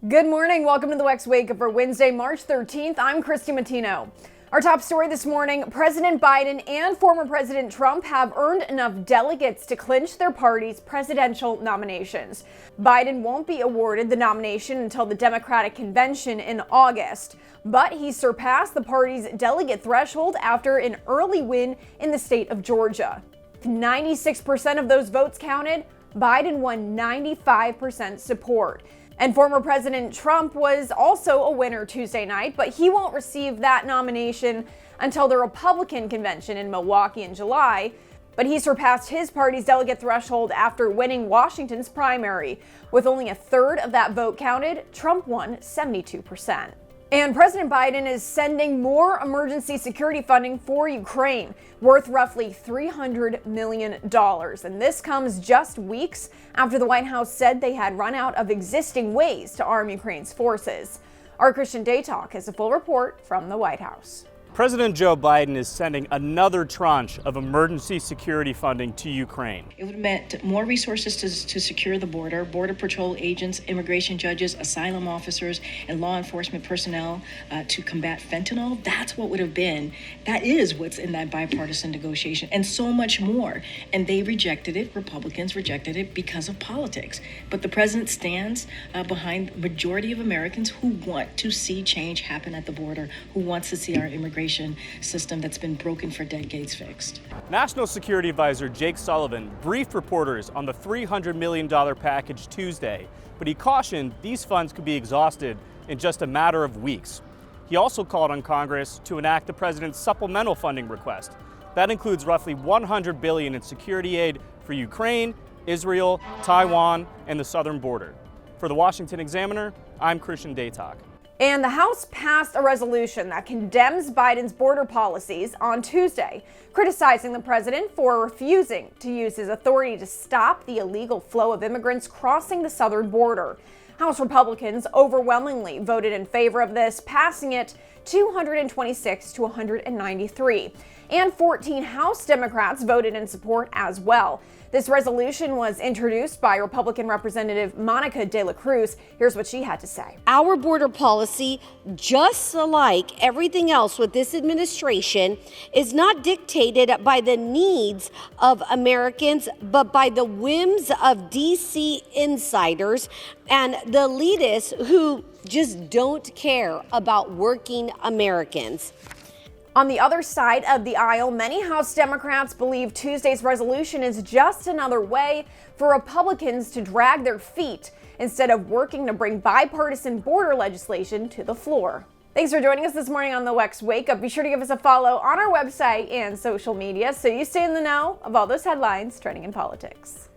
Good morning. Welcome to the WEX Wakeup for Wednesday, March 13th. I'm Christy Matino. Our top story this morning, President Biden and former President Trump have earned enough delegates to clinch their party's presidential nominations. Biden won't be awarded the nomination until the Democratic convention in August, but he surpassed the party's delegate threshold after an early win in the state of Georgia. 96% of those votes counted. Biden won 95% support. And former President Trump was also a winner Tuesday night, but he won't receive that nomination until the Republican convention in Milwaukee in July. But he surpassed his party's delegate threshold after winning Washington's primary. With only a third of that vote counted, Trump won 72%. And President Biden is sending more emergency security funding for Ukraine, worth roughly $300 million. And this comes just weeks after the White House said they had run out of existing ways to arm Ukraine's forces. Our Christian Day Talk has a full report from the White House. President Joe Biden is sending another tranche of emergency security funding to Ukraine. It would have meant more resources to secure the border, Border Patrol agents, immigration judges, asylum officers, and law enforcement personnel to combat fentanyl. That's what would have been. That is what's in that bipartisan negotiation, and so much more. And they rejected it. Republicans rejected it because of politics. But the president stands behind the majority of Americans who want to see change happen at the border, who wants to see our immigration system that's been broken for decades fixed. National Security Advisor Jake Sullivan briefed reporters on the $300 million package Tuesday, but he cautioned these funds could be exhausted in just a matter of weeks. He also called on Congress to enact the president's supplemental funding request. That includes roughly $100 billion in security aid for Ukraine, Israel, Taiwan, and the southern border. For the Washington Examiner, I'm Christian Day Talk. And the House passed a resolution that condemns Biden's border policies on Tuesday, criticizing the president for refusing to use his authority to stop the illegal flow of immigrants crossing the southern border. House Republicans overwhelmingly voted in favor of this, passing it 226 to 193. And 14 House Democrats voted in support as well. This resolution was introduced by Republican Representative Monica De La Cruz. Here's what she had to say. Our border policy, just like everything else with this administration, is not dictated by the needs of Americans, but by the whims of D.C. insiders and the elitists who just don't care about working Americans. On the other side of the aisle, many House Democrats believe Tuesday's resolution is just another way for Republicans to drag their feet instead of working to bring bipartisan border legislation to the floor. Thanks for joining us this morning on the WEX Wakeup. Be sure to give us a follow on our website and social media so you stay in the know of all those headlines trending in politics.